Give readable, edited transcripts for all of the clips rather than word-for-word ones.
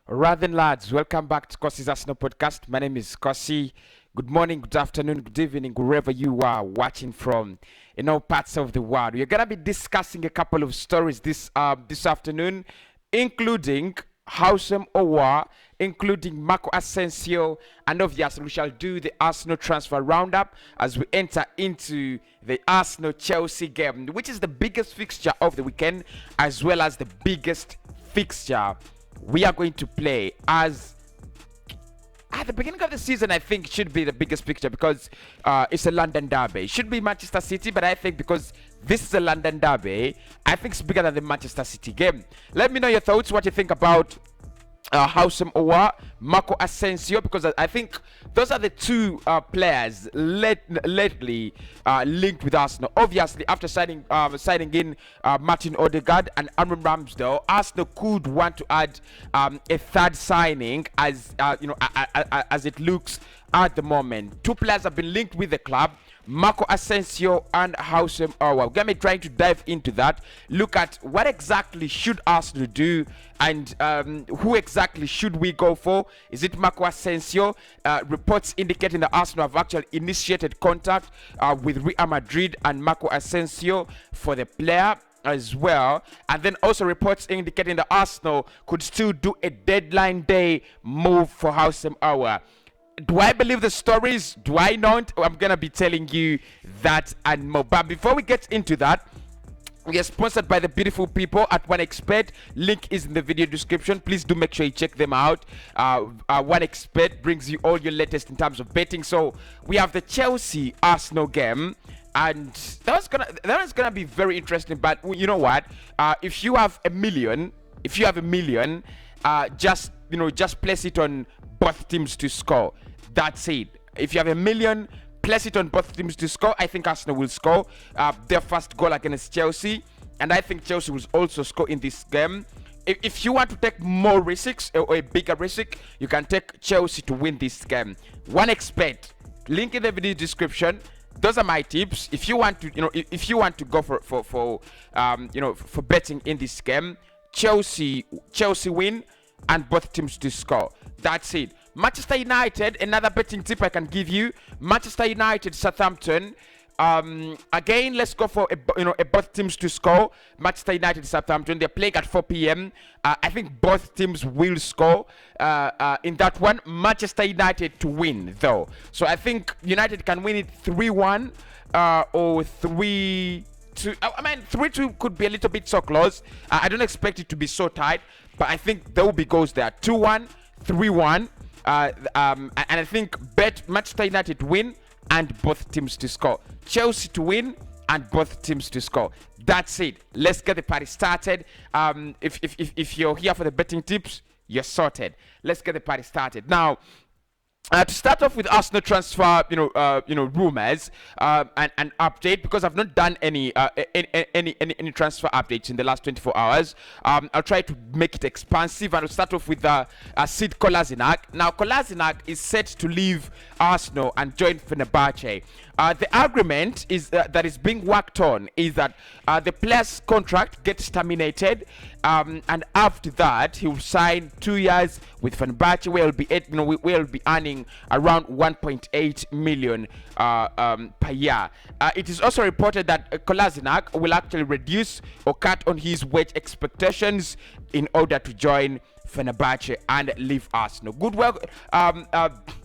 Right then, lads, welcome back to Kossy's Arsenal podcast. My name is Kossy. Good morning, good afternoon, good evening, wherever you are watching from in all parts of the world. We're gonna be discussing a couple of stories this afternoon, including Houssem Aouar, including Marco Asencio, and obviously we shall do the Arsenal transfer roundup as we enter into the Arsenal-Chelsea game, which is the biggest fixture of the weekend, as well as the biggest fixture we are going to play as at the beginning of the season. I think should be the biggest picture because it's a London derby. It should be Manchester City, but I think because this is a London derby, I think it's bigger than the Manchester City game. Let me know your thoughts, what you think about Houssem Aouar, Marco Asencio, because I think those are the two players lately linked with Arsenal. Obviously, after signing in Martin Odegaard and Aaron Ramsdale, Arsenal could want to add a third signing, as as it looks at the moment. Two players have been linked with the club, Marco Asencio and Houssem Aouar. We're going to be trying to dive into that, look at what exactly should Arsenal do, and who exactly should we go for. Is it Marco Asencio? Reports indicating that Arsenal have actually initiated contact with Real Madrid and Marco Asencio for the player as well, and then also reports indicating that Arsenal could still do a deadline day move for Houssem Aouar. Do I believe the stories? Do I not? I'm gonna be telling you that and more. But before we get into that, we are sponsored by the beautiful people at OneXpert. Link is in the video description. Please do make sure you check them out. OneXpert brings you all your latest in terms of betting. So we have the Chelsea Arsenal game, and that is gonna be very interesting. But you know what? If you have a million, just place it on both teams to score. That's it. If you have a million, place it on both teams to score. I think Arsenal will score their first goal against Chelsea, and I think Chelsea will also score in this game. If you want to take more risks or a bigger risk, you can take Chelsea to win this game. OneXpert, link in the video description. Those are my tips. If you want to, if you want to go for betting in this game, Chelsea win and both teams to score. That's it. Manchester United, another betting tip I can give you. Manchester United, Southampton. Again, let's go for a both teams to score. Manchester United, Southampton. They're playing at 4 p.m. I think both teams will score in that one. Manchester United to win, though. So I think United can win it 3-1 or 3-2. I mean, 3-2 could be a little bit so close. I don't expect it to be so tight, but I think there will be goals there. 2-1, 3-1. And I think bet Manchester United to win and both teams to score. Chelsea to win and both teams to score. That's it. Let's get the party started. If you're here for the betting tips, you're sorted. Let's get the party started now. To start off with Arsenal transfer, rumors and update, because I've not done any transfer updates in the last 24 hours. I'll try to make it expansive, and I'll start off with Sid Kolasinac. Now, Kolasinac is set to leave Arsenal and join Fenerbahce. The agreement is that is being worked on is that the player's contract gets terminated, and after that he will sign 2 years with Fenerbahce, where he'll be earning around 1.8 million per year. It is also reported that Kolasinac will actually reduce or cut on his wage expectations in order to join Fenerbahce and leave Arsenal.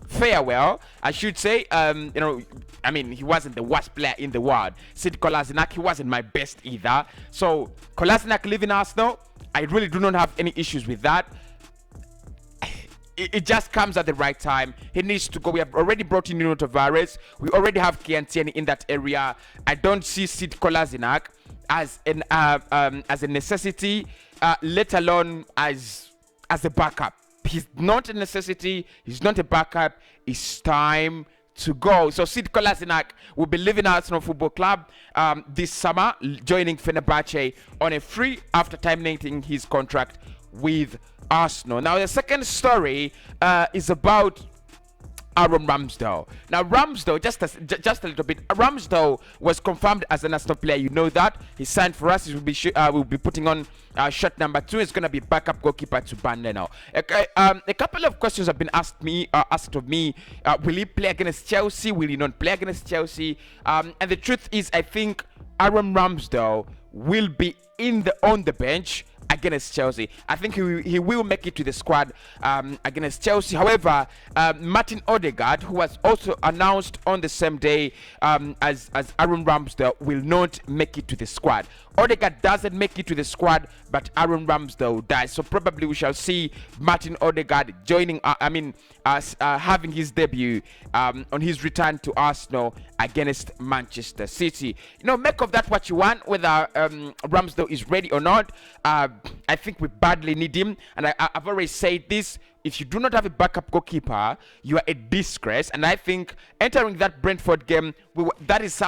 Farewell, I should say. He wasn't the worst player in the world. Sid Kolasinac, he wasn't my best either. So Kolasinac leaving Arsenal, I really do not have any issues with that. It just comes at the right time. He needs to go. We have already brought in Nuno Tavares. We already have Kiantieni in that area. I don't see Sid Kolasinac as a necessity, let alone as a backup. He's not a necessity. He's not a backup. It's time to go. So Sid Kolasinac will be leaving Arsenal Football Club this summer, joining Fenerbahce on a free after terminating his contract with Arsenal. Now, the second story is about Aaron Ramsdale. Now, Ramsdale, just a little bit. Ramsdale was confirmed as an Arsenal player. You know that he signed for us. He will be putting on shirt number 2. It's going to be backup goalkeeper to Bande now. A couple of questions have been asked of me. Will he play against Chelsea? Will he not play against Chelsea? And the truth is, I think Aaron Ramsdale will be on the bench against Chelsea. I think he will make it to the squad against Chelsea. However, Martin Odegaard, who was also announced on the same day as Aaron Ramsdale, will not make it to the squad. Odegaard doesn't make it to the squad, but Aaron Ramsdale does. So probably we shall see Martin Odegaard joining, having his debut on his return to Arsenal against Manchester City. Make of that what you want, whether Ramsdale is ready or not. I think we badly need him, and I've already said this. If you do not have a backup goalkeeper, you are a disgrace. And I think entering that Brentford game, that is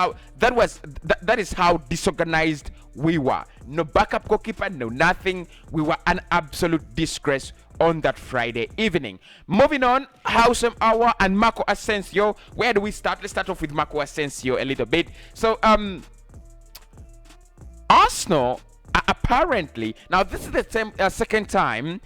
how disorganized we were. No backup goalkeeper, no nothing. We were an absolute disgrace on that Friday evening. Moving on, Houssem, Aouar, and Marco Asencio. Where do we start? Let's start off with Marco Asencio a little bit. So, Arsenal apparently, now this is the second time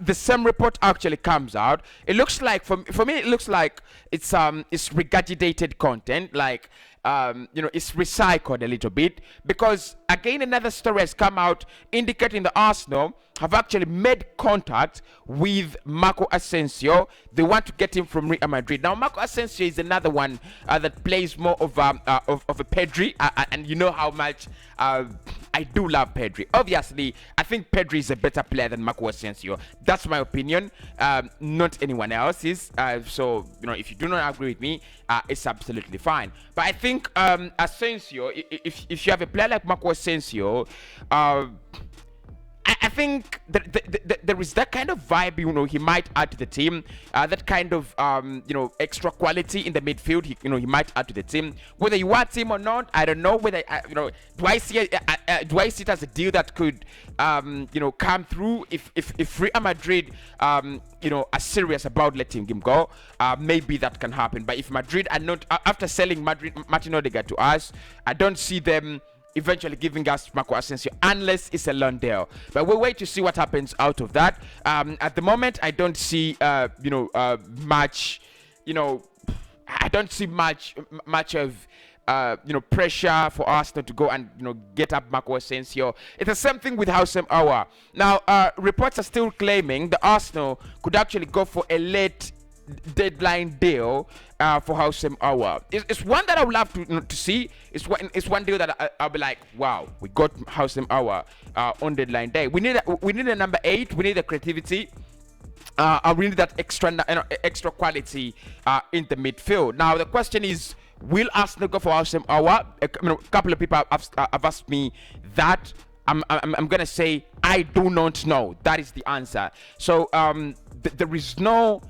the same report actually comes out. It looks like, for me, it looks like it's regurgitated content, like it's recycled a little bit, because again another story has come out indicating the Arsenal have actually made contact with Marco Asencio. They want to get him from Real Madrid. Now, Marco Asencio is another one that plays more of a Pedri, and you know how much I do love Pedri. Obviously, I think Pedri is a better player than Marco Asencio. That's my opinion, not anyone else's. So, if you do not agree with me, it's absolutely fine. But I think Asencio, if you have a player like Marco Asencio, I think there is that kind of vibe, he might add to the team. That kind of, extra quality in the midfield, he might add to the team. Whether you want him or not, I don't know. Whether, do I see it as a deal that could, come through if Real Madrid, are serious about letting him go? Maybe that can happen. But if Madrid are not, after selling Martin Odegaard to us, I don't see them eventually giving us Marco Asencio unless it's a loan deal. But we'll wait to see what happens out of that. At the moment, I don't see much, I don't see much of pressure for Arsenal to go and get up Marco Asencio. It's the same thing with Houssem, Aouar. Now, reports are still claiming the Arsenal could actually go for a late deadline deal for Houssem, Aouar. It's one that I would love to see. It's one deal that I'll be like, wow, we got Houssem, Aouar on deadline day. We need a number 8. We need the creativity. We need that extra quality in the midfield. Now the question is, will Arsenal go for Houssem, Aouar? A couple of people have asked me that. I'm gonna say I do not know. That is the answer. So there is no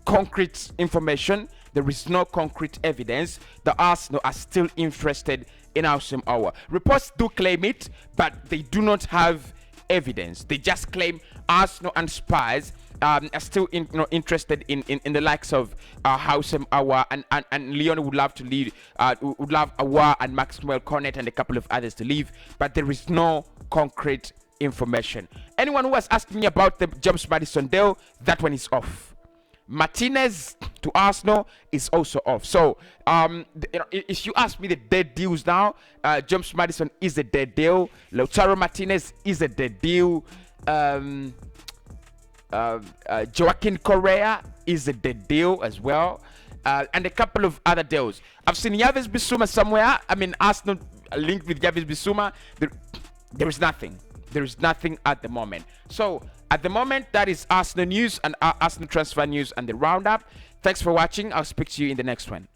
concrete information, there is no concrete evidence. The Arsenal are still interested in Houssem, Aouar. Reports do claim it, but they do not have evidence. They just claim Arsenal and Spurs are still interested in the likes of Houssem, Aouar, and Leon would love to lead. Would love Aouar and Maxwell Cornet and a couple of others to leave, but there is no concrete information. Anyone who has asked me about the James Maddison deal, that one is off. Martinez to Arsenal is also off. So, if you ask me the dead deals now, James Maddison is a dead deal. Lautaro Martinez is a dead deal. Joaquin Correa is a dead deal as well. And a couple of other deals. I've seen Yves Bissouma somewhere. Arsenal linked with Yves Bissouma. There is nothing. There is nothing at the moment. So, at the moment, that is Arsenal news and Arsenal transfer news and the roundup. Thanks for watching. I'll speak to you in the next one.